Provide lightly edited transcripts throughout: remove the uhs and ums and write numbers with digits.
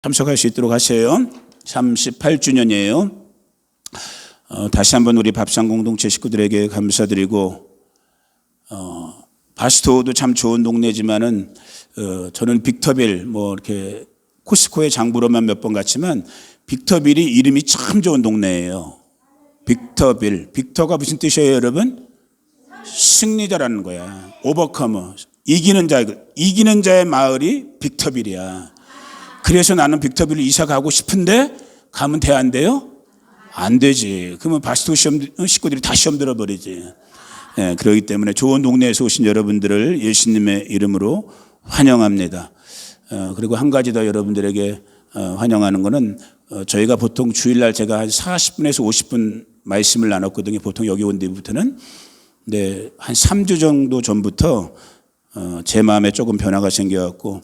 참석할 수 있도록 하세요. 38주년이에요. 다시 한번 우리 밥상 공동체 식구들에게 감사드리고, 바스토도 참 좋은 동네지만은 저는 빅터빌 이렇게 코스코의 장부로만 몇 번 갔지만 빅터빌이 이름이 참 좋은 동네예요. 빅터빌. 빅터가 무슨 뜻이에요, 여러분? 승리자라는 거야. 오버커머. 이기는 자의 마을이 빅터빌이야. 그래서 나는 빅터빌로 이사 가고 싶은데 가면 돼, 안 돼요? 안 되지. 그러면 바스토 식구들이 다 시험 들어버리지. 네, 그렇기 때문에 좋은 동네에서 오신 여러분들을 예수님의 이름으로 환영합니다. 그리고 한 가지 더 여러분들에게 환영하는 거는 저희가 보통 주일날 제가 한 40분에서 50분 말씀을 나눴거든요. 보통 여기 온 뒤부터는. 네, 한 3주 정도 전부터 제 마음에 조금 변화가 생겨갖고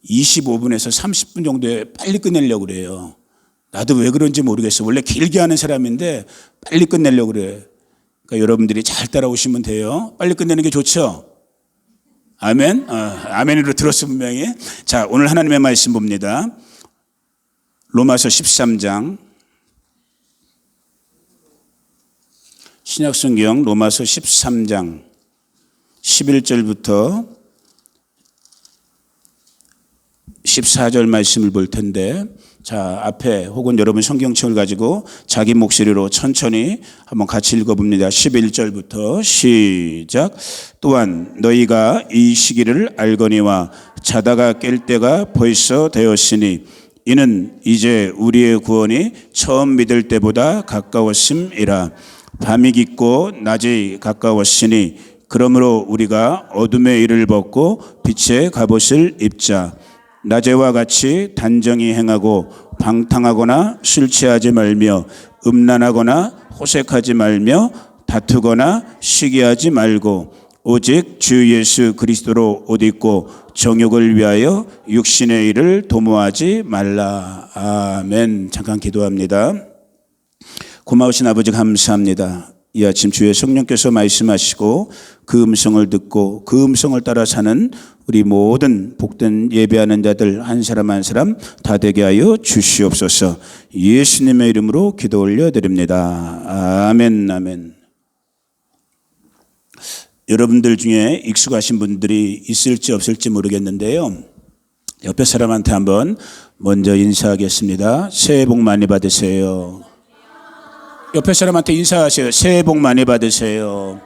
25분에서 30분 정도에 빨리 끝내려고 그래요. 나도 왜 그런지 모르겠어. 원래 길게 하는 사람인데 빨리 끝내려고 그래. 그러니까 여러분들이 잘 따라오시면 돼요. 빨리 끝내는 게 좋죠? 아멘? 아멘으로 들었어 분명히. 자, 오늘 하나님의 말씀 봅니다. 로마서 13장. 신약성경 로마서 13장 11절부터 14절 말씀을 볼 텐데, 자, 앞에 혹은 여러분 성경책을 가지고 자기 목소리로 천천히 한번 같이 읽어봅니다. 11절부터 시작. 또한 너희가 이 시기를 알거니와 자다가 깰 때가 벌써 되었으니 이는 이제 우리의 구원이 처음 믿을 때보다 가까웠음이라. 밤이 깊고 낮이 가까웠으니 그러므로 우리가 어둠의 일을 벗고 빛의 갑옷을 입자. 낮에와 같이 단정히 행하고 방탕하거나 술 취하지 말며 음란하거나 호색하지 말며 다투거나 시기하지 말고 오직 주 예수 그리스도로 옷 입고 정욕을 위하여 육신의 일을 도모하지 말라. 아멘. 잠깐 기도합니다. 고마우신 아버지 감사합니다. 이 아침 주의 성령께서 말씀하시고 그 음성을 듣고 그 음성을 따라 사는 우리 모든 복된 예배하는 자들 한 사람 한 사람 다 되게 하여 주시옵소서. 예수님의 이름으로 기도 올려드립니다. 아멘. 아멘. 여러분들 중에 익숙하신 분들이 있을지 없을지 모르겠는데요, 옆에 사람한테 한번 먼저 인사하겠습니다. 새해 복 많이 받으세요. 옆에 사람한테 인사하세요. 새해 복 많이 받으세요.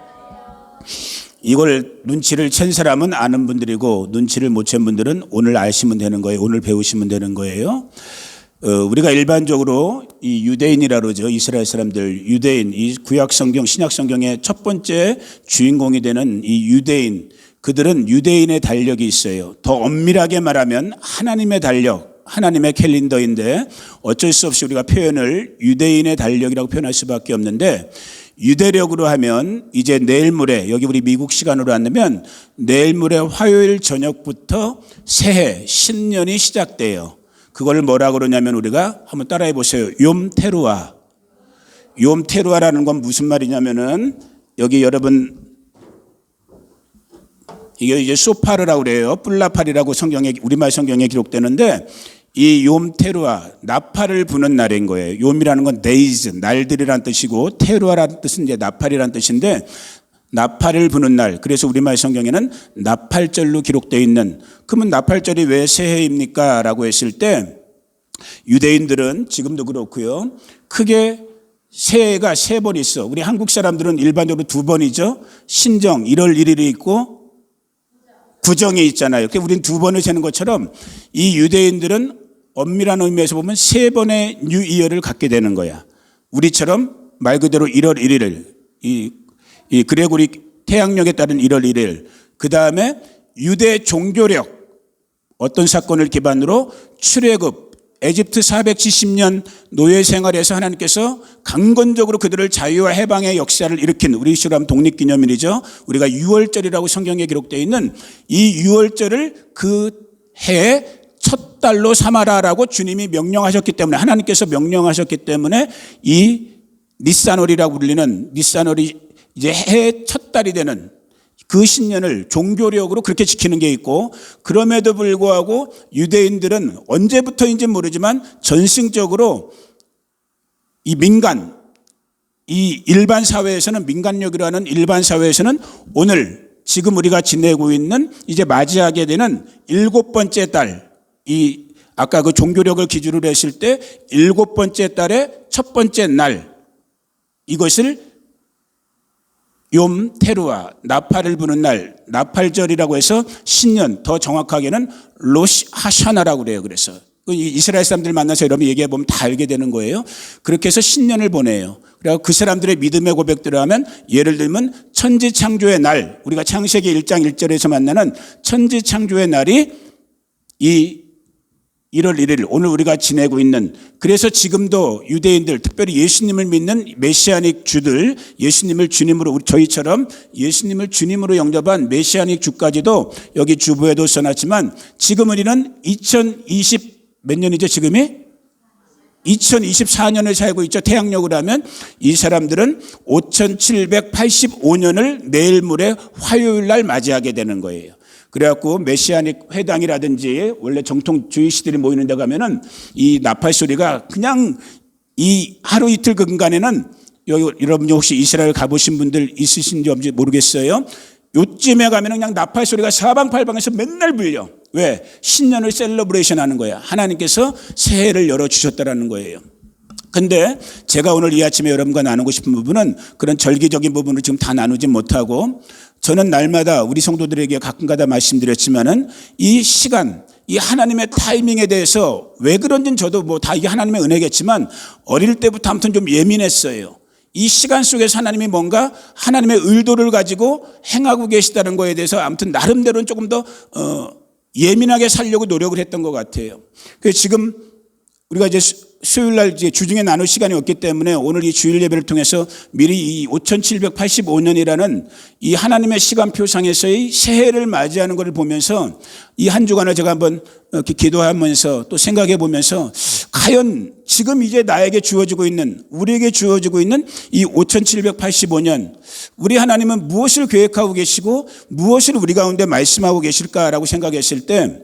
이걸 눈치를 챈 사람은 아는 분들이고 눈치를 못 챈 분들은 오늘 아시면 되는 거예요. 오늘 배우시면 되는 거예요. 우리가 일반적으로 이 유대인이라 그러죠. 이스라엘 사람들, 유대인, 이 구약성경, 신약성경의 첫 번째 주인공이 되는 이 유대인, 그들은 유대인의 달력이 있어요. 더 엄밀하게 말하면 하나님의 달력, 하나님의 캘린더인데 어쩔 수 없이 우리가 표현을 유대인의 달력이라고 표현할 수밖에 없는데, 유대력으로 하면 이제 내일 모레, 여기 우리 미국 시간으로 한다면 내일 모레 화요일 저녁부터 새해 신년이 시작돼요. 그걸 뭐라 그러냐면 우리가 한번 따라해 보세요. 욤테루아. 욤테루아라는 건 무슨 말이냐면은 여기 여러분 이게 이제 소파르라고 그래요. 뿔라팔이라고 성경에, 우리말 성경에 기록되는데 이 욤테루아, 나팔을 부는 날인 거예요. 욤이라는 건 days, 날들이란 뜻이고 테루아라는 뜻은 이제 나팔이란 뜻인데, 나팔을 부는 날. 그래서 우리말 성경에는 나팔절로 기록되어 있는, 그러면 나팔절이 왜 새해입니까? 라고 했을 때 유대인들은 지금도 그렇고요, 크게 새해가 3번 있어. 우리 한국 사람들은 일반적으로 2번이죠. 신정 1월 1일이 있고 구정이 있잖아요. 그러니까 우리는 2번을 세는 것처럼 이 유대인들은 엄밀한 의미에서 보면 3번의 뉴 이어를 갖게 되는 거야. 우리처럼 말 그대로 1월 1일, 이 그레고리 태양력에 따른 1월 1일, 그 다음에 유대 종교력, 어떤 사건을 기반으로 출애굽, 에집트 470년 노예 생활에서 하나님께서 강건적으로 그들을 자유와 해방의 역사를 일으킨, 우리 식으로 하면 독립기념일이죠. 우리가 6월절이라고 성경에 기록되어 있는 이 6월절을 그 해의 첫 달로 삼아라라고 주님이 명령하셨기 때문에, 하나님께서 명령하셨기 때문에 이 니산월이라고 불리는, 니산월이 이제 해의 첫 달이 되는 그 신년을 종교력으로 그렇게 지키는 게 있고, 그럼에도 불구하고 유대인들은 언제부터인지 모르지만 전승적으로 이 민간, 이 일반 사회에서는, 민간력이라는 일반 사회에서는 오늘 지금 우리가 지내고 있는, 이제 맞이하게 되는 7번째 달, 이 아까 그 종교력을 기준으로 했을 때 7번째 달의 첫 번째 날, 이것을 욤 테루아, 나팔을 부는 날, 나팔절이라고 해서 신년, 더 정확하게는 로시 하샤나라고 그래요. 그래서 이스라엘 사람들 만나서 여러분 얘기해 보면 다 알게 되는 거예요. 그렇게 해서 신년을 보내요. 그리고 그 사람들의 믿음의 고백들을 하면, 예를 들면 천지창조의 날, 우리가 창세기 1장 1절에서 만나는 천지창조의 날이 이 1월 1일, 오늘 우리가 지내고 있는, 그래서 지금도 유대인들, 특별히 예수님을 믿는 메시아닉 주들, 예수님을 주님으로, 저희처럼 예수님을 주님으로 영접한 메시아닉 주까지도 여기 주보에도 써놨지만, 지금 우리는 2020 몇 년이죠 지금이? 2024년을 살고 있죠. 태양력으로 하면 이 사람들은 5785년을 내일 모레 화요일 날 맞이하게 되는 거예요. 그래갖고 메시아닉 회당이라든지 원래 정통 주이시들이 모이는 데 가면은 이 나팔 소리가 그냥 이 하루 이틀 근간에는, 여러분이 혹시 이스라엘 가보신 분들 있으신지 없는지 모르겠어요. 요쯤에 가면은 그냥 나팔 소리가 사방팔방에서 맨날 불려. 왜? 신년을 셀러브레이션 하는 거야. 하나님께서 새해를 열어주셨다라는 거예요. 근데 제가 오늘 이 아침에 여러분과 나누고 싶은 부분은 그런 절기적인 부분을 지금 다 나누지 못하고, 저는 날마다 우리 성도들에게 가끔가다 말씀드렸지만은 이 시간, 이 하나님의 타이밍에 대해서 왜 그런지는 저도 뭐 다 이게 하나님의 은혜겠지만 어릴 때부터 아무튼 좀 예민했어요. 이 시간 속에서 하나님이 뭔가 하나님의 의도를 가지고 행하고 계시다는 거에 대해서 아무튼 나름대로는 조금 더 예민하게 살려고 노력을 했던 것 같아요. 그래서 지금 우리가 이제 수요일 날 이제 주중에 나눌 시간이 없기 때문에 오늘 이 주일 예배를 통해서 미리 이 5785년이라는 이 하나님의 시간표상에서의 새해를 맞이하는 것을 보면서 이 한 주간을 제가 한번 이렇게 기도하면서 또 생각해 보면서, 과연 지금 이제 나에게 주어지고 있는, 우리에게 주어지고 있는 이 5785년, 우리 하나님은 무엇을 계획하고 계시고 무엇을 우리 가운데 말씀하고 계실까라고 생각했을 때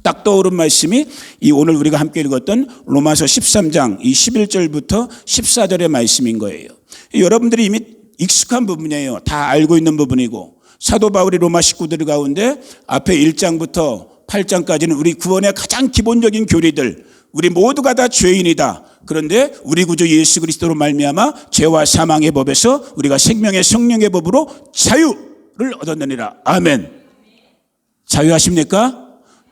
딱 떠오른 말씀이 이 오늘 우리가 함께 읽었던 로마서 13장 이 11절부터 14절의 말씀인 거예요. 여러분들이 이미 익숙한 부분이에요. 다 알고 있는 부분이고, 사도 바울이 로마 식구들 가운데 앞에 1장부터 8장까지는 우리 구원의 가장 기본적인 교리들, 우리 모두가 다 죄인이다. 그런데 우리 구주 예수 그리스도로 말미암아 죄와 사망의 법에서 우리가 생명의 성령의 법으로 자유를 얻었느니라. 아멘. 자유하십니까?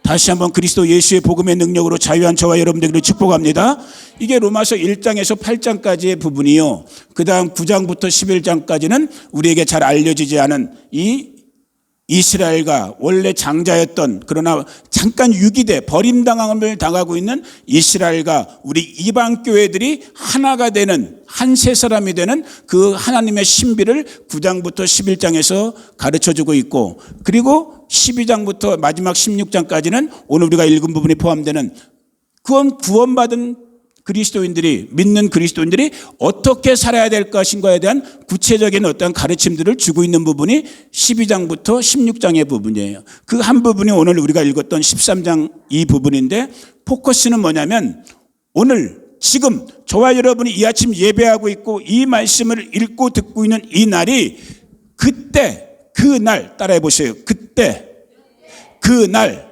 다시 한번 그리스도 예수의 복음의 능력으로 자유한 저와 여러분들을 축복합니다. 이게 로마서 1장에서 8장까지의 부분이요. 그 다음 9장부터 11장까지는 우리에게 잘 알려지지 않은 이 이스라엘과 원래 장자였던, 그러나 잠깐 유기돼 버림당함을 당하고 있는 이스라엘과 우리 이방 교회들이 하나가 되는, 한 세 사람이 되는 그 하나님의 신비를 9장부터 11장에서 가르쳐주고 있고, 그리고 12장부터 마지막 16장까지는 오늘 우리가 읽은 부분이 포함되는 구원받은 그리스도인들이, 믿는 그리스도인들이 어떻게 살아야 될 것인가에 대한 구체적인 어떤 가르침들을 주고 있는 부분이 12장부터 16장의 부분이에요. 그 한 부분이 오늘 우리가 읽었던 13장 이 부분인데, 포커스는 뭐냐면 오늘 지금 저와 여러분이 이 아침 예배하고 있고 이 말씀을 읽고 듣고 있는 이 날이 그때, 그 날 따라해 보세요. 그때, 그 날,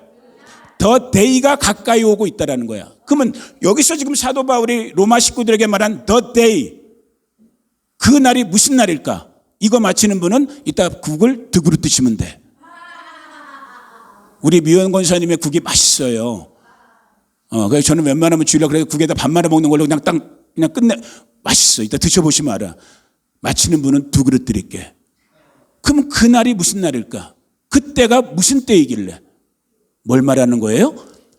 더 데이가 가까이 오고 있다라는 거야. 그러면 여기서 지금 사도 바울이 로마 식구들에게 말한 the day, 그 날이 무슨 날일까? 이거 맞히는 분은 이따 국을 득으로 드시면 돼. 우리 미원 권사님의 국이 맛있어요. 그래서 저는 웬만하면 주일날 그래서 국에다 밥 말아 먹는 걸로 그냥 끝내. 맛있어. 이따 드셔보시면 알아. 맞히는 분은 2그릇 드릴게. 그러면 그 날이 무슨 날일까? 그때가 무슨 때이길래? 뭘 말하는 거예요?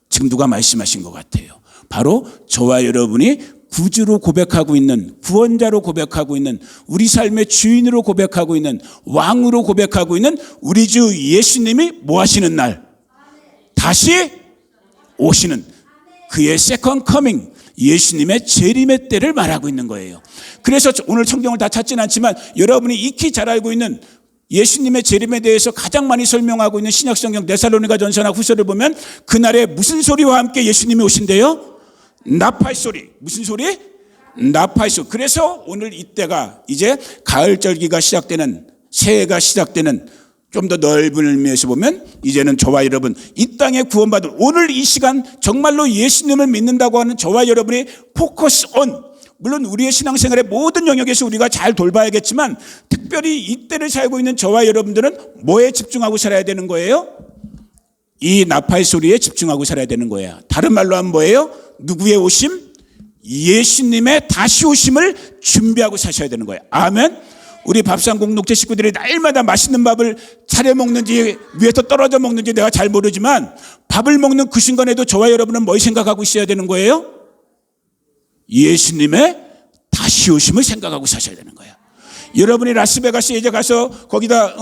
지금 누가 말씀하신 것 같아요. 바로 저와 여러분이 구주로 고백하고 있는, 구원자로 고백하고 있는, 우리 삶의 주인으로 고백하고 있는, 왕으로 고백하고 있는 우리 주 예수님이 뭐 하시는 날? 다시 오시는 그의 세컨 커밍, 예수님의 재림의 때를 말하고 있는 거예요. 그래서 오늘 성경을 다 찾지는 않지만 여러분이 익히 잘 알고 있는 예수님의 재림에 대해서 가장 많이 설명하고 있는 신약성경 데살로니가 전서나 후서를 보면 그날에 무슨 소리와 함께 예수님이 오신대요? 나팔 소리. 무슨 소리? 나팔 소리. 그래서 오늘 이때가 이제 가을절기가 시작되는, 새해가 시작되는, 좀 더 넓은 의미에서 보면 이제는 저와 여러분, 이 땅에 구원받을 오늘 이 시간 정말로 예수님을 믿는다고 하는 저와 여러분이 포커스 온, 물론 우리의 신앙생활의 모든 영역에서 우리가 잘 돌봐야겠지만 특별히 이때를 살고 있는 저와 여러분들은 뭐에 집중하고 살아야 되는 거예요? 이 나팔 소리에 집중하고 살아야 되는 거예요. 다른 말로 하면 뭐예요? 누구의 오심? 예수님의 다시 오심을 준비하고 사셔야 되는 거예요. 아멘. 우리 밥상 공동체 식구들이 날마다 맛있는 밥을 차려 먹는지 위에서 떨어져 먹는지 내가 잘 모르지만 밥을 먹는 그 순간에도 저와 여러분은 뭘 생각하고 있어야 되는 거예요? 예수님의 다시 오심을 생각하고 사셔야 되는 거예요. 여러분이 라스베가스에 이제 가서 거기다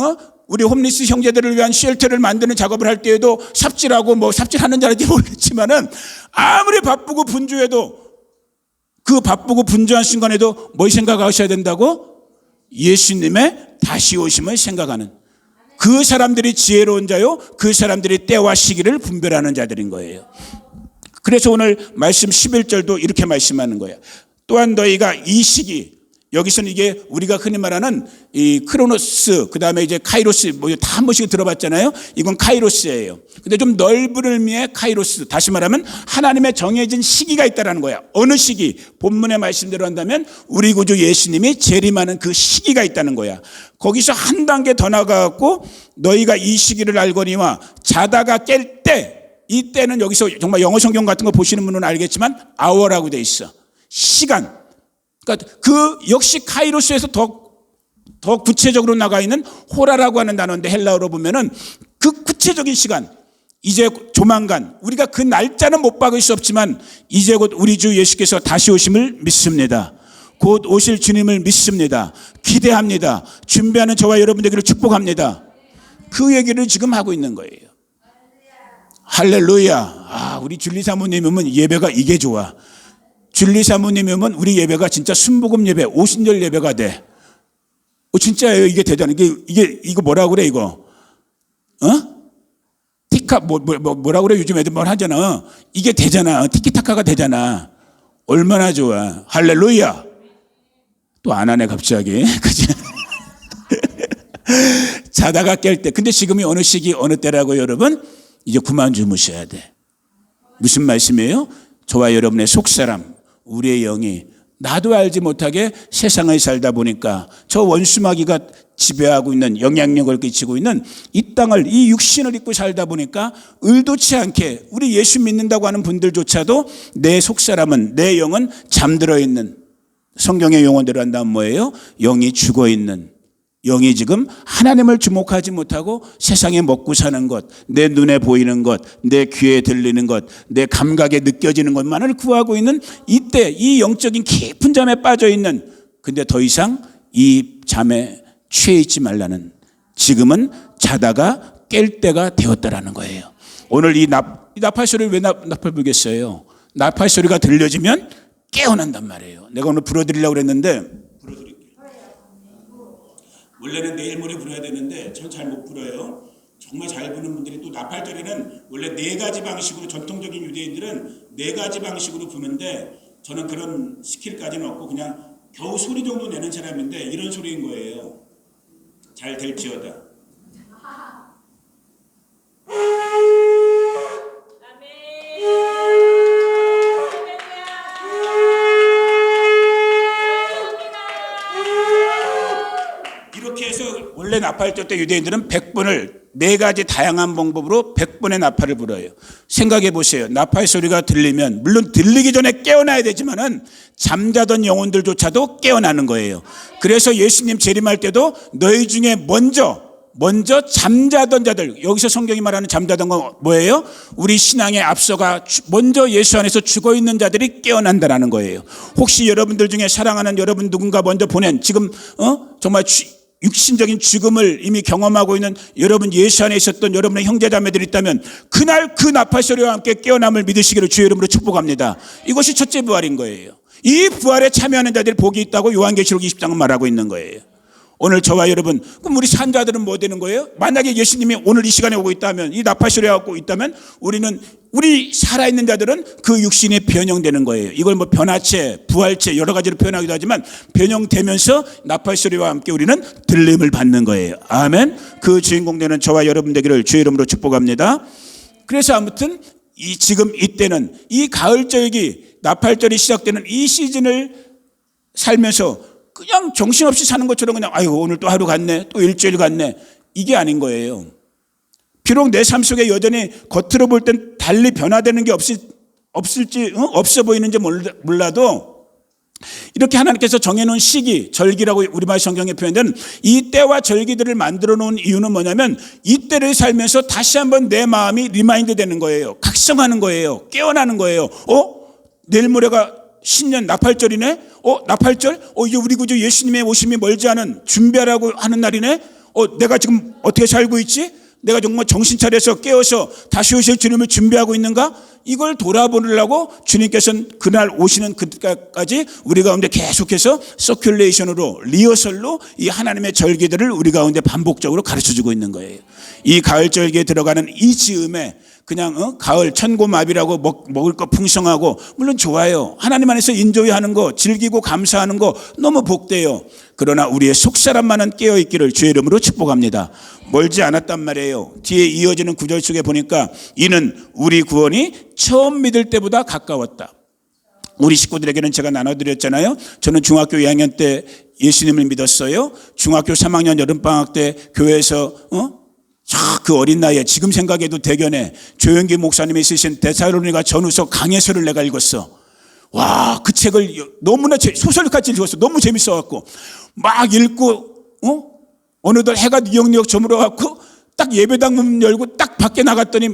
우리 홈리스 형제들을 위한 쉘터를 만드는 작업을 할 때에도 삽질하고 뭐 삽질하는 자인지 모르겠지만은 아무리 바쁘고 분주해도 그 바쁘고 분주한 순간에도 뭘 생각하셔야 된다고? 예수님의 다시 오심을 생각하는 그 사람들이 지혜로운 자요, 그 사람들이 때와 시기를 분별하는 자들인 거예요. 그래서 오늘 말씀 11절도 이렇게 말씀하는 거예요. 또한 너희가 이 시기, 여기서는 이게 우리가 흔히 말하는 이 크로노스, 그 다음에 이제 카이로스, 뭐 다 한 번씩 들어봤잖아요. 이건 카이로스예요. 근데 좀 넓은 의미의 카이로스, 다시 말하면 하나님의 정해진 시기가 있다라는 거야. 어느 시기? 본문의 말씀대로 한다면 우리 구주 예수님이 재림하는 그 시기가 있다는 거야. 거기서 한 단계 더 나가갖고 너희가 이 시기를 알거니와 자다가 깰 때, 이 때는 여기서 정말 영어 성경 같은 거 보시는 분은 알겠지만 hour라고 돼 있어. 시간. 그러니까 그 역시 카이로스에서 더 구체적으로 나가 있는 호라라고 하는 단어인데 헬라어로 보면은 그 구체적인 시간, 이제 조만간 우리가 그 날짜는 못 박을 수 없지만 이제 곧 우리 주 예수께서 다시 오심을 믿습니다. 곧 오실 주님을 믿습니다. 기대합니다. 준비하는 저와 여러분 되기를 축복합니다. 그 얘기를 지금 하고 있는 거예요. 할렐루야. 우리 줄리 사모님이면 예배가 이게 좋아. 줄리 사모님이면 우리 예배가 진짜 순복음 예배, 오순절 예배가 돼. 진짜예요. 이게 되잖아. 이거 뭐라고 그래, 이거? 티카, 뭐라고 그래? 요즘 애들 뭘 하잖아. 이게 되잖아. 티키타카가 되잖아. 얼마나 좋아. 할렐루야. 또 안 하네, 갑자기. 그치? 자다가 깰 때. 근데 지금이 어느 시기, 어느 때라고 여러분? 이제 그만 주무셔야 돼. 무슨 말씀이에요? 저와 여러분의 속사람, 우리의 영이 나도 알지 못하게 세상을 살다 보니까 저 원수마귀가 지배하고 있는, 영향력을 끼치고 있는 이 땅을, 이 육신을 입고 살다 보니까 의도치 않게 우리 예수 믿는다고 하는 분들조차도 내 속사람은, 내 영은 잠들어 있는, 성경의 용어대로 한다면 뭐예요? 영이 죽어 있는, 영이 지금 하나님을 주목하지 못하고 세상에 먹고 사는 것, 내 눈에 보이는 것, 내 귀에 들리는 것, 내 감각에 느껴지는 것만을 구하고 있는 이때, 이 영적인 깊은 잠에 빠져 있는, 근데 더 이상 이 잠에 취해 있지 말라는, 지금은 자다가 깰 때가 되었다라는 거예요. 오늘 이 나팔 소리를 왜 나팔 불겠어요? 나팔 소리가 들려지면 깨어난단 말이에요. 내가 오늘 불어드리려고 그랬는데, 원래는 내일 모레 불어야 되는데 전 잘 못 불어요. 정말 잘 부는 분들이, 또 나팔절에는 원래 4가지 방식으로, 전통적인 유대인들은 4가지 방식으로 부는데 저는 그런 스킬까지는 없고 그냥 겨우 소리 정도 내는 사람인데 이런 소리인 거예요. 잘 될지어다. 이렇게 해서 원래 나팔절 때 유대인들은 100번을 4가지 다양한 방법으로 100번의 나팔을 불어요. 생각해 보세요. 나팔 소리가 들리면 물론 들리기 전에 깨어나야 되지만은 잠자던 영혼들조차도 깨어나는 거예요. 그래서 예수님 재림할 때도 너희 중에 먼저 잠자던 자들, 여기서 성경이 말하는 잠자던 건 뭐예요? 우리 신앙에 앞서가 먼저 예수 안에서 죽어있는 자들이 깨어난다라는 거예요. 혹시 여러분들 중에 사랑하는 여러분 누군가 먼저 보낸, 지금 정말 육신적인 죽음을 이미 경험하고 있는 여러분, 예수 안에 있었던 여러분의 형제자매들이 있다면 그날 그 나팔 소리와 함께 깨어남을 믿으시기를 주의 이름으로 축복합니다. 이것이 첫째 부활인 거예요. 이 부활에 참여하는 자들이 복이 있다고 요한계시록 20장은 말하고 있는 거예요. 오늘 저와 여러분, 그럼 우리 산자들은 뭐 되는 거예요? 만약에 예수님이 오늘 이 시간에 오고 있다면, 이 나팔소리 갖고 있다면, 우리 살아있는 자들은 그 육신이 변형되는 거예요. 이걸 뭐 변화체, 부활체 여러 가지로 표현하기도 하지만 변형되면서 나팔소리와 함께 우리는 들림을 받는 거예요. 아멘. 그 주인공 되는 저와 여러분 되기를 주의 이름으로 축복합니다. 그래서 아무튼 지금 이때는 이 가을절기 나팔절이 시작되는 이 시즌을 살면서 그냥 정신없이 사는 것처럼 그냥 아이고 오늘 또 하루 갔네, 또 일주일 갔네, 이게 아닌 거예요. 비록 내 삶 속에 여전히 겉으로 볼 땐 달리 변화되는 게 없어 보이는지 몰라도 이렇게 하나님께서 정해놓은 시기, 절기라고 우리말 성경에 표현된 이 때와 절기들을 만들어 놓은 이유는 뭐냐면 이 때를 살면서 다시 한번 내 마음이 리마인드 되는 거예요. 각성하는 거예요. 깨어나는 거예요. 내일 모레가 신년 나팔절이네. 나팔절? 이제 우리 구주 예수님의 오심이 멀지 않은 준비하라고 하는 날이네. 내가 지금 어떻게 살고 있지? 내가 정말 정신 차려서 깨어서 다시 오실 주님을 준비하고 있는가? 이걸 돌아보려고 주님께서는 그날 오시는 그때까지 우리 가운데 계속해서 서큘레이션으로, 리허설로 이 하나님의 절기들을 우리 가운데 반복적으로 가르쳐주고 있는 거예요. 이 가을 절기에 들어가는 이 즈음에 그냥 가을 천고마비라고 먹을 거 풍성하고 물론 좋아요. 하나님 안에서 인조이하는 거, 즐기고 감사하는 거 너무 복돼요. 그러나 우리의 속사람만은 깨어있기를 주의 이름으로 축복합니다. 멀지 않았단 말이에요. 뒤에 이어지는 구절 속에 보니까 이는 우리 구원이 처음 믿을 때보다 가까웠다. 우리 식구들에게는 제가 나눠드렸잖아요. 저는 중학교 2학년 때 예수님을 믿었어요. 중학교 3학년 여름방학 때 교회에서 그 어린 나이에 지금 생각해도 대견해 조영기 목사님이 쓰신 데살로니가 전후서 강해서를 내가 읽었어. 와, 그 책을 너무나 소설같이 읽었어. 너무 재밌어갖고 막 읽고 어느덧 해가 니역니역 저물어갖고 딱 예배당 문 열고 딱 밖에 나갔더니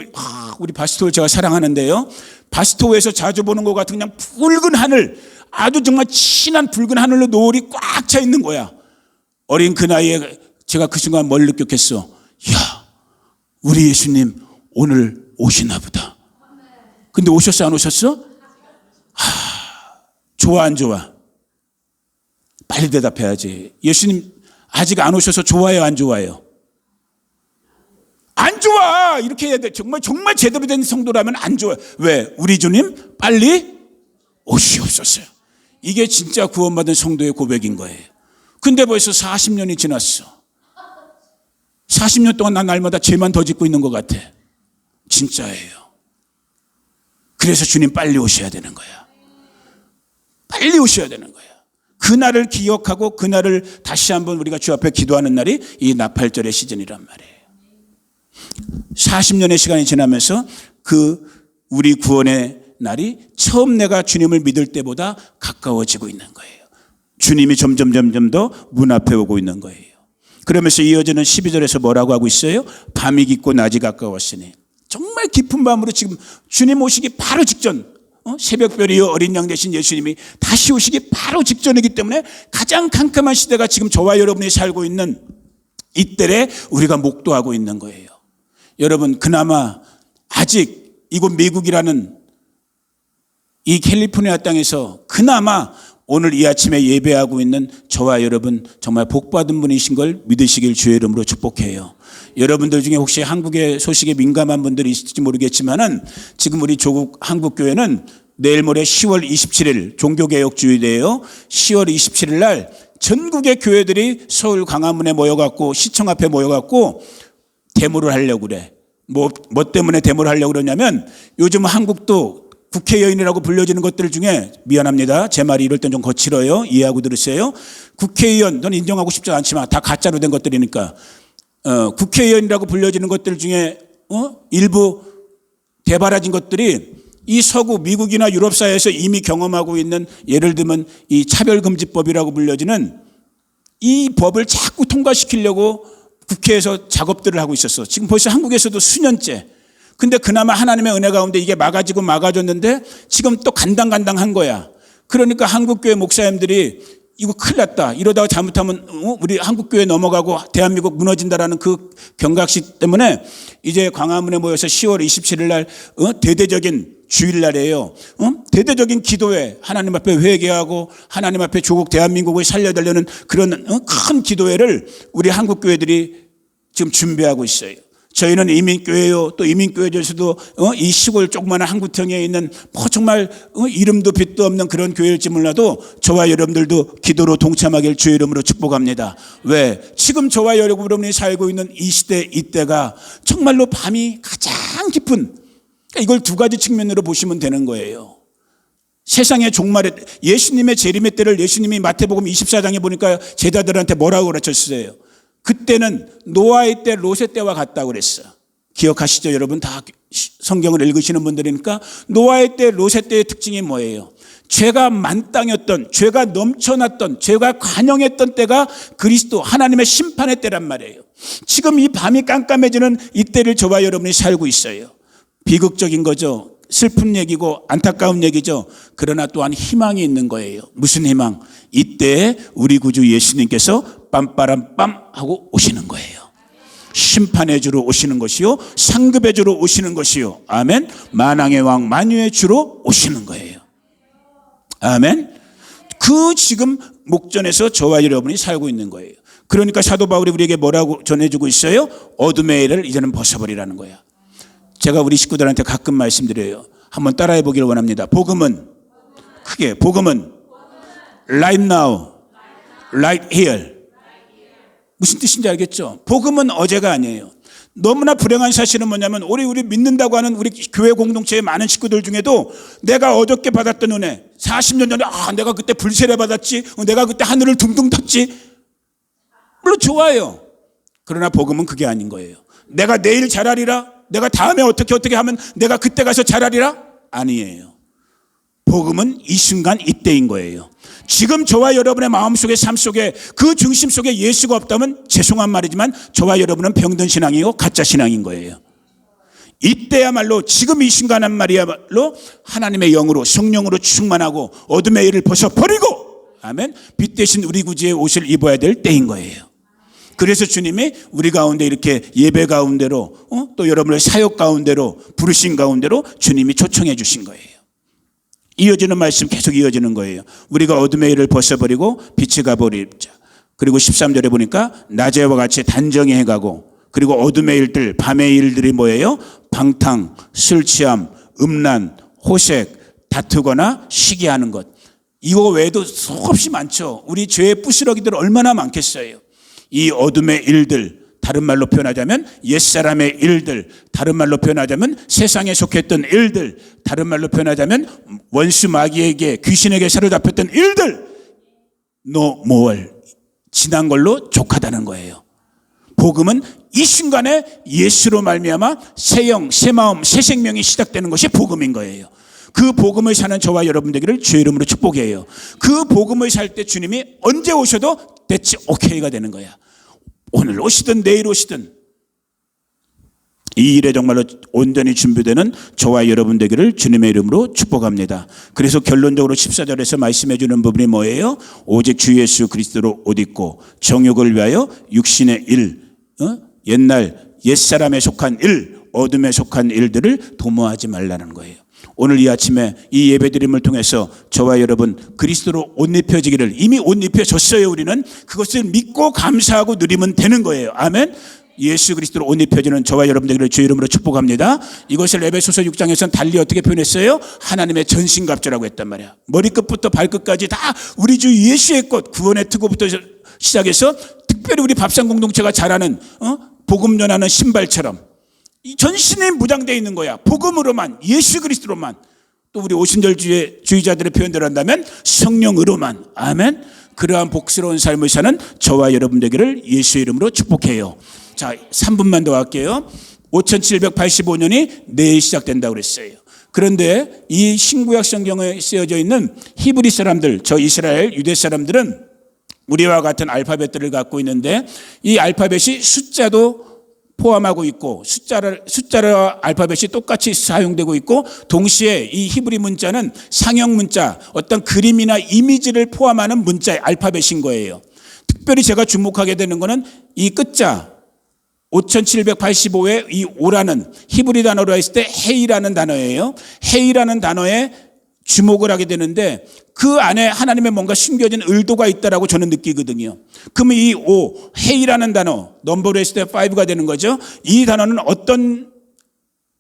우리 바스토를 제가 사랑하는데요. 바스토에서 자주 보는 것 같은 그냥 붉은 하늘, 아주 정말 진한 붉은 하늘로 노을이 꽉 차 있는 거야. 어린 그 나이에 제가 그 순간 뭘 느꼈겠어? 야, 우리 예수님 오늘 오시나 보다. 근데 오셨어 안 오셨어? 좋아 안 좋아? 빨리 대답해야지. 예수님 아직 안 오셔서 좋아요 안 좋아요? 안 좋아. 이렇게 해야 돼. 정말 제대로 된 성도라면 안 좋아. 왜? 우리 주님 빨리 오시옵소서. 이게 진짜 구원받은 성도의 고백인 거예요. 근데 벌써 40년이 지났어. 40년 동안 난 날마다 죄만 더 짓고 있는 것 같아. 진짜예요. 그래서 주님 빨리 오셔야 되는 거야. 빨리 오셔야 되는 거야. 그날을 기억하고 그날을 다시 한번 우리가 주 앞에 기도하는 날이 이 나팔절의 시즌이란 말이에요. 40년의 시간이 지나면서 그 우리 구원의 날이 처음 내가 주님을 믿을 때보다 가까워지고 있는 거예요. 주님이 점점 더 문 앞에 오고 있는 거예요. 그러면서 이어지는 12절에서 뭐라고 하고 있어요? 밤이 깊고 낮이 가까웠으니. 정말 깊은 밤으로 지금 주님 오시기 바로 직전, 새벽별이요 어린 양 되신 예수님이 다시 오시기 바로 직전이기 때문에 가장 캄캄한 시대가 지금 저와 여러분이 살고 있는 이때에 우리가 목도하고 있는 거예요. 여러분, 그나마 아직 이곳 미국이라는 이 캘리포니아 땅에서 그나마 오늘 이 아침에 예배하고 있는 저와 여러분 정말 복받은 분이신 걸 믿으시길 주의 이름으로 축복해요. 여러분들 중에 혹시 한국의 소식에 민감한 분들이 있을지 모르겠지만은 지금 우리 조국 한국교회는 내일 모레 10월 27일 종교개혁주의대예요. 10월 27일 날 전국의 교회들이 서울 광화문에 모여갖고 시청 앞에 모여갖고 데모를 하려고 그래. 뭐 때문에 데모를 하려고 그러냐면 요즘 한국도 국회의원이라고 불려지는 것들 중에 미안합니다. 제 말이 이럴 땐 좀 거칠어요. 이해하고 들으세요. 국회의원, 저는 인정하고 싶지 않지만 다 가짜로 된 것들이니까 국회의원이라고 불려지는 것들 중에 일부 대바라진 것들이 이 서구 미국이나 유럽 사회에서 이미 경험하고 있는 예를 들면 이 차별금지법이라고 불려지는 이 법을 자꾸 통과시키려고 국회에서 작업들을 하고 있었어. 지금 벌써 한국에서도 수년째. 근데 그나마 하나님의 은혜 가운데 이게 막아지고 막아졌는데 지금 또 간당간당한 거야. 그러니까 한국교회 목사님들이 이거 큰일 났다. 이러다가 잘못하면 우리 한국교회 넘어가고 대한민국 무너진다라는 그 경각심 때문에 이제 광화문에 모여서 10월 27일 날 대대적인 주일날에요. 대대적인 기도회, 하나님 앞에 회개하고 하나님 앞에 조국 대한민국을 살려달라는 그런 큰 기도회를 우리 한국 교회들이 지금 준비하고 있어요. 저희는 이민교회요. 또 이민교회 중에서도 이 시골 조그마한 한구평에 있는 정말 이름도 빛도 없는 그런 교회일지 몰라도 저와 여러분들도 기도로 동참하길 주의 이름으로 축복합니다. 왜? 지금 저와 여러분이 살고 있는 이 시대 이때가 정말로 밤이 가장 깊은, 이걸 두 가지 측면으로 보시면 되는 거예요. 세상의 종말에 예수님의 재림의 때를 예수님이 마태복음 24장에 보니까 제자들한테 뭐라고 가르쳤어요? 그때는 노아의 때 롯의 때와 같다고 그랬어. 기억하시죠? 여러분 다 성경을 읽으시는 분들이니까. 노아의 때 롯의 때의 특징이 뭐예요? 죄가 만땅이었던, 죄가 넘쳐났던, 죄가 관영했던 때가 그리스도 하나님의 심판의 때란 말이에요. 지금 이 밤이 깜깜해지는 이 때를 저와 여러분이 살고 있어요. 비극적인 거죠. 슬픈 얘기고 안타까운 얘기죠. 그러나 또한 희망이 있는 거예요. 무슨 희망? 이때에 우리 구주 예수님께서 빰빠람빰 하고 오시는 거예요. 심판의 주로 오시는 것이요, 상급의 주로 오시는 것이요, 아멘. 만왕의 왕 만유의 주로 오시는 거예요. 아멘. 그 지금 목전에서 저와 여러분이 살고 있는 거예요. 그러니까 사도 바울이 우리에게 뭐라고 전해주고 있어요? 어둠의 일을 이제는 벗어버리라는 거야. 제가 우리 식구들한테 가끔 말씀드려요. 한번 따라해 보기를 원합니다. 복음은, 크게, 복음은 right now, right here. 무슨 뜻인지 알겠죠? 복음은 어제가 아니에요. 너무나 불행한 사실은 뭐냐면 우리 믿는다고 하는 우리 교회 공동체의 많은 식구들 중에도 내가 어저께 받았던 은혜, 40년 전에 내가 그때 불세례 받았지, 내가 그때 하늘을 둥둥 탔지, 물론 좋아요. 그러나 복음은 그게 아닌 거예요. 내가 내일 잘하리라, 내가 다음에 어떻게 하면 내가 그때 가서 잘하리라? 아니에요. 복음은 이 순간 이때인 거예요. 지금 저와 여러분의 마음속에 삶 속에 그 중심 속에 예수가 없다면 죄송한 말이지만 저와 여러분은 병든 신앙이고 가짜 신앙인 거예요. 이때야말로 지금 이 순간한 말이야말로 하나님의 영으로 성령으로 충만하고 어둠의 일을 벗어버리고 아멘, 빛 대신 우리 구주의 옷을 입어야 될 때인 거예요. 그래서 주님이 우리 가운데 이렇게 예배 가운데로 또 여러분의 사역 가운데로 부르신 가운데로 주님이 초청해 주신 거예요. 이어지는 말씀 계속 이어지는 거예요. 우리가 어둠의 일을 벗어버리고 빛이 가버리자. 그리고 13절에 보니까 낮에와 같이 단정히 해가고, 그리고 어둠의 일들, 밤의 일들이 뭐예요? 방탕, 술 취함, 음란, 호색, 다투거나 시기하는 것. 이거 외에도 수없이 많죠. 우리 죄의 부스러기들 얼마나 많겠어요. 이 어둠의 일들, 다른 말로 표현하자면 옛사람의 일들, 다른 말로 표현하자면 세상에 속했던 일들, 다른 말로 표현하자면 원수 마귀에게 귀신에게 사로잡혔던 일들, no more, 지난 걸로 족하다는 거예요. 복음은 이 순간에 예수로 말미암아 새 영, 새 마음, 새 생명이 시작되는 것이 복음인 거예요. 그 복음을 사는 저와 여러분 되기를 주의 이름으로 축복해요. 그 복음을 살 때 주님이 언제 오셔도 대체 오케이가 되는 거야. 오늘 오시든 내일 오시든 이 일에 정말로 온전히 준비되는 저와 여러분 되기를 주님의 이름으로 축복합니다. 그래서 결론적으로 14절에서 말씀해 주는 부분이 뭐예요? 오직 주 예수 그리스도로 옷 입고 정욕을 위하여 육신의 일, 옛날 옛사람에 속한 일, 어둠에 속한 일들을 도모하지 말라는 거예요. 오늘 이 아침에 이 예배드림을 통해서 저와 여러분 그리스도로 옷 입혀지기를, 이미 옷 입혀졌어요. 우리는 그것을 믿고 감사하고 누리면 되는 거예요. 아멘. 예수 그리스도로 옷 입혀지는 저와 여러분들을 주의 이름으로 축복합니다. 이것을 에베소서 6장에서는 달리 어떻게 표현했어요? 하나님의 전신갑주라고 했단 말이야. 머리끝부터 발끝까지 다 우리 주 예수의 것, 구원의 특구부터 시작해서 특별히 우리 밥상 공동체가 잘하는 복음 전하는 신발처럼 이 전신에 무장되어 있는 거야. 복음으로만, 예수 그리스도로만, 또 우리 오순절주의자들의 표현대로 한다면 성령으로만. 아멘. 그러한 복스러운 삶을 사는 저와 여러분 되기를 예수의 이름으로 축복해요. 자, 3분만 더 할게요. 5785년이 내일 시작된다고 그랬어요. 그런데 이 신구약 성경에 쓰여져 있는 히브리 사람들, 저 이스라엘 유대 사람들은 우리와 같은 알파벳들을 갖고 있는데 이 알파벳이 숫자도 포함하고 있고 숫자와 알파벳이 똑같이 사용되고 있고 동시에 이 히브리 문자는 상형 문자, 어떤 그림이나 이미지를 포함하는 문자의 알파벳인 거예요. 특별히 제가 주목하게 되는 거는 이 끝자, 5785의 이 오라는 히브리 단어로 했을 때 헤이라는 단어예요. 헤이라는 단어에 주목을 하게 되는데 그 안에 하나님의 뭔가 숨겨진 의도가 있다라고 저는 느끼거든요. 그러면 이 헤이라는 단어, 넘버로 했을 때 5가 되는 거죠. 이 단어는 어떤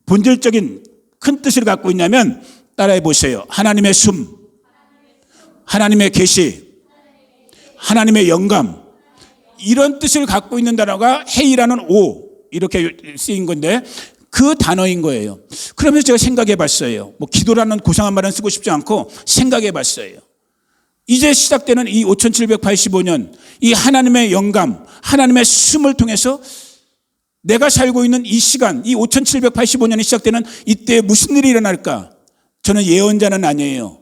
본질적인 큰 뜻을 갖고 있냐면 따라해 보세요. 하나님의 숨, 하나님의 계시, 하나님의 영감, 이런 뜻을 갖고 있는 단어가 헤이라는 이렇게 쓰인 건데 그 단어인 거예요. 그러면서 제가 생각해 봤어요. 뭐 기도라는 고상한 말은 쓰고 싶지 않고 생각해 봤어요. 이제 시작되는 이 5785년 이 하나님의 영감, 하나님의 숨을 통해서 내가 살고 있는 이 시간, 이 5785년이 시작되는 이때 무슨 일이 일어날까? 저는 예언자는 아니에요.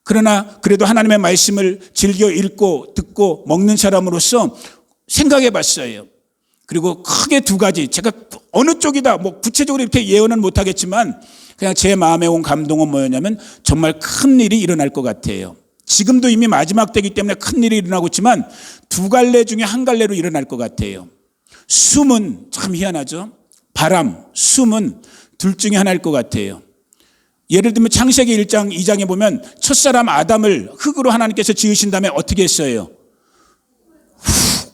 그러나 그래도 하나님의 말씀을 즐겨 읽고 듣고 먹는 사람으로서 생각해 봤어요. 그리고 크게 두 가지, 제가 어느 쪽이다 뭐 구체적으로 이렇게 예언은 못하겠지만 그냥 제 마음에 온 감동은 뭐였냐면 정말 큰 일이 일어날 것 같아요. 지금도 이미 마지막 때이기 때문에 큰 일이 일어나고 있지만 두 갈래 중에 한 갈래로 일어날 것 같아요. 숨은 참 희한하죠. 바람, 숨은 둘 중에 하나일 것 같아요. 예를 들면 창세기 1장 2장에 보면 첫사람 아담을 흙으로 하나님께서 지으신 다음에 어떻게 했어요?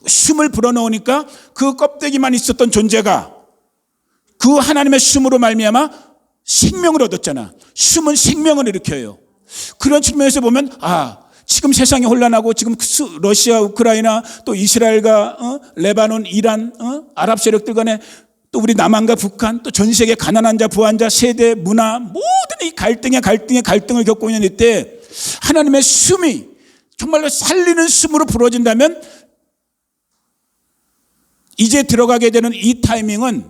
숨을 불어넣으니까 그 껍데기만 있었던 존재가 그 하나님의 숨으로 말미암아 생명을 얻었잖아. 숨은 생명을 일으켜요. 그런 측면에서 보면 지금 세상이 혼란하고 지금 러시아, 우크라이나 또 이스라엘과 레바논, 이란, 아랍 세력들 간에 또 우리 남한과 북한 또 전 세계 가난한 자, 부한 자, 세대, 문화 모든 이 갈등을 겪고 있는 이때 하나님의 숨이 정말로 살리는 숨으로 불어진다면 이제 들어가게 되는 이 타이밍은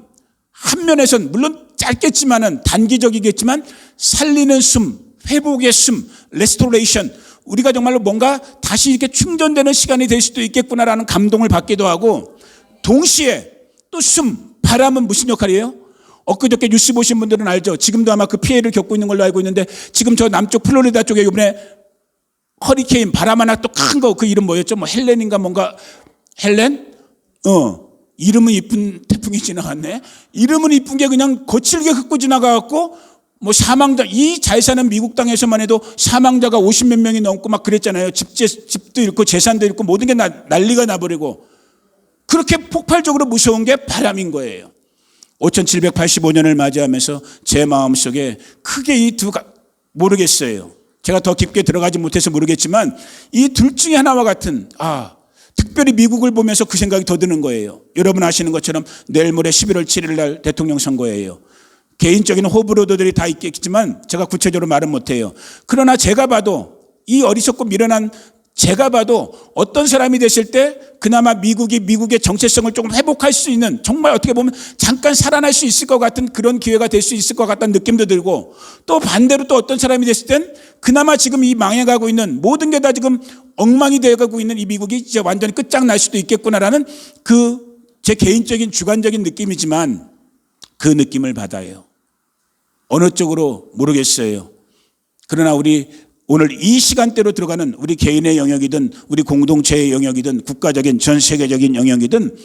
한 면에서는 물론 짧겠지만은 단기적이겠지만 살리는 숨, 회복의 숨, 레스토레이션, 우리가 정말로 뭔가 다시 이렇게 충전되는 시간이 될 수도 있겠구나라는 감동을 받기도 하고 동시에 또 숨, 바람은 무슨 역할이에요? 엊그저께 뉴스 보신 분들은 알죠. 지금도 아마 그 피해를 겪고 있는 걸로 알고 있는데 지금 저 남쪽 플로리다 쪽에 이번에 허리케인 바람 하나 또 큰 거 그 이름 뭐였죠? 뭐 헬렌인가 뭔가 헬렌? 이름은 이쁜 태풍이 지나갔네. 이름은 이쁜 게 그냥 거칠게 흩고 지나가갖고 뭐 사망자, 이 잘 사는 미국 땅에서만 해도 사망자가 50몇 명이 넘고 막 그랬잖아요. 집도 잃고 재산도 잃고 모든 게 난리가 나버리고 그렇게 폭발적으로 무서운 게 바람인 거예요. 5785년을 맞이하면서 제 마음속에 크게 모르겠어요. 제가 더 깊게 들어가지 못해서 모르겠지만 이 둘 중에 하나와 같은 특별히 미국을 보면서 그 생각이 더 드는 거예요. 여러분 아시는 것처럼 내일 모레 11월 7일 날 대통령 선거예요. 개인적인 호불호들이 다 있겠지만 제가 구체적으로 말은 못해요. 그러나 제가 봐도 이 어리석고 미련한 제가 봐도 어떤 사람이 됐을 때 그나마 미국의 정체성을 조금 회복할 수 있는 정말 어떻게 보면 잠깐 살아날 수 있을 것 같은 그런 기회가 될 수 있을 것 같다는 느낌도 들고 또 반대로 또 어떤 사람이 됐을 땐 그나마 지금 이 망해가고 있는 모든 게 다 지금 엉망이 되어가고 있는 이 미국이 이제 완전히 끝장날 수도 있겠구나라는 그 제 개인적인 주관적인 느낌이지만 그 느낌을 받아요. 어느 쪽으로 모르겠어요. 그러나 우리 오늘 이 시간대로 들어가는 우리 개인의 영역이든 우리 공동체의 영역이든 국가적인 전 세계적인 영역이든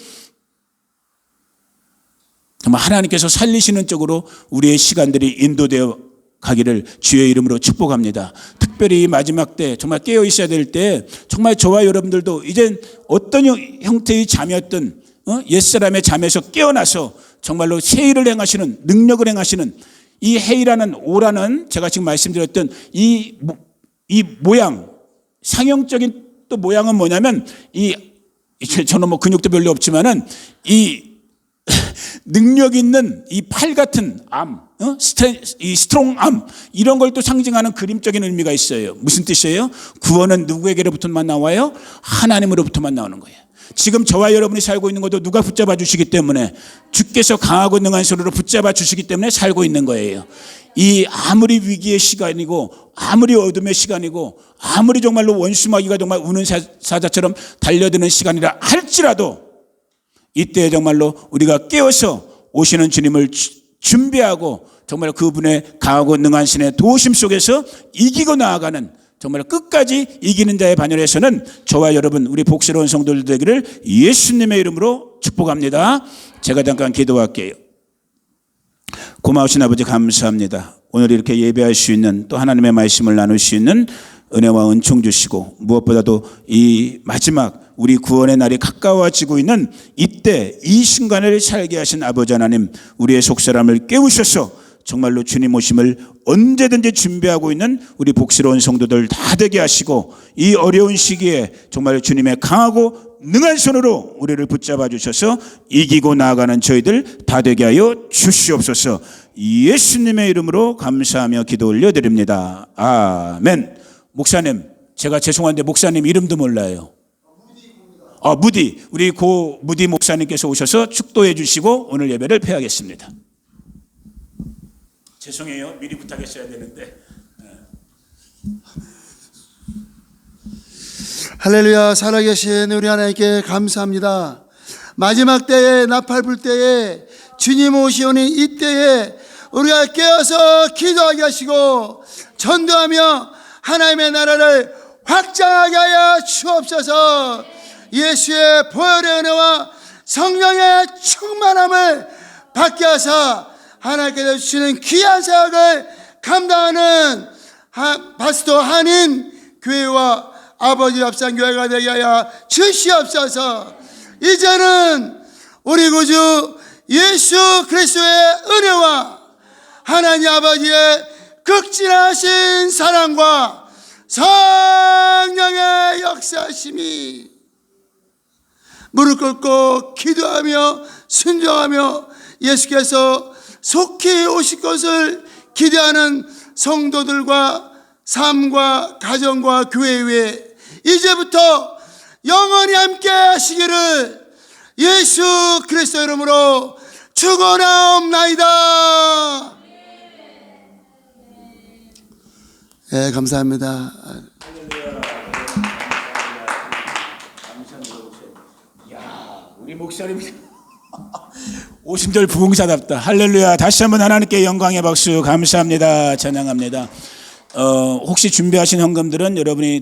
정말 하나님께서 살리시는 쪽으로 우리의 시간들이 인도되어 가기를 주의 이름으로 축복합니다. 특별히 마지막 때 정말 깨어 있어야 될 때 정말 저와 여러분들도 이젠 어떤 형태의 잠이었든 옛사람의 잠에서 깨어나서 정말로 새 일을 행하시는 능력을 행하시는 이 헤이라는 오라는 제가 지금 말씀드렸던 이 모양 상형적인 또 모양은 뭐냐면 저는 뭐 근육도 별로 없지만은 이 능력 있는 이 팔 같은 암, 이 스트롱 암 이런 걸 또 상징하는 그림적인 의미가 있어요. 무슨 뜻이에요? 구원은 누구에게로부터만 나와요? 하나님으로부터만 나오는 거예요. 지금 저와 여러분이 살고 있는 것도 누가 붙잡아 주시기 때문에 주께서 강하고 능한 손으로 붙잡아 주시기 때문에 살고 있는 거예요. 이 아무리 위기의 시간이고 아무리 어둠의 시간이고 아무리 정말로 원수마귀가 정말 우는 사자처럼 달려드는 시간이라 할지라도 이때 정말로 우리가 깨어서 오시는 주님을 준비하고 정말 그분의 강하고 능한 신의 도우심 속에서 이기고 나아가는 정말 끝까지 이기는 자의 반열에서는 저와 여러분 우리 복스러운 성도들 되기를 예수님의 이름으로 축복합니다. 제가 잠깐 기도할게요. 고마우신 아버지 감사합니다. 오늘 이렇게 예배할 수 있는, 또 하나님의 말씀을 나눌 수 있는 은혜와 은총 주시고, 무엇보다도 이 마지막 우리 구원의 날이 가까워지고 있는 이때 이 순간을 살게 하신 아버지 하나님, 우리의 속사람을 깨우셔서 정말로 주님 오심을 언제든지 준비하고 있는 우리 복스러운 성도들 다 되게 하시고, 이 어려운 시기에 정말 주님의 강하고 능한 손으로 우리를 붙잡아 주셔서 이기고 나아가는 저희들 다 되게 하여 주시옵소서. 예수님의 이름으로 감사하며 기도 올려드립니다. 아멘. 목사님, 제가 죄송한데 목사님 이름도 몰라요. 무디. 우리 고 무디 목사님께서 오셔서 축도해 주시고 오늘 예배를 폐하겠습니다. 죄송해요. 미리 부탁했어야 되는데. 할렐루야. 살아계신 우리 하나님께 감사합니다. 마지막 때에, 나팔 불 때에, 주님 오시오니 이때에 우리가 깨어서 기도하게 하시고 전도하며 하나님의 나라를 확장하게 하여 주옵소서. 예수의 보혈의 은혜와 성령의 충만함을 받게 하사 하나님께서 주시는 귀한 사역을 감당하는 파스토 한인 교회와 아버지 합산교회가 되게 하여 주시옵소서. 이제는 우리 구주 예수 그리스도의 은혜와 하나님 아버지의 극진하신 사랑과 성령의 역사심이 무릎 꿇고 기도하며 순종하며 예수께서 속히 오실 것을 기대하는 성도들과 삶과 가정과 교회 위에 이제부터 영원히 함께 하시기를 예수 그리스도 이름으로 축원하옵나이다. 네, 감사합니다. 우리 목사님 오순절 부흥사답다. 할렐루야. 다시 한번 하나님께 영광의 박수 감사합니다. 찬양합니다. 혹시 준비하신 헌금들은 여러분이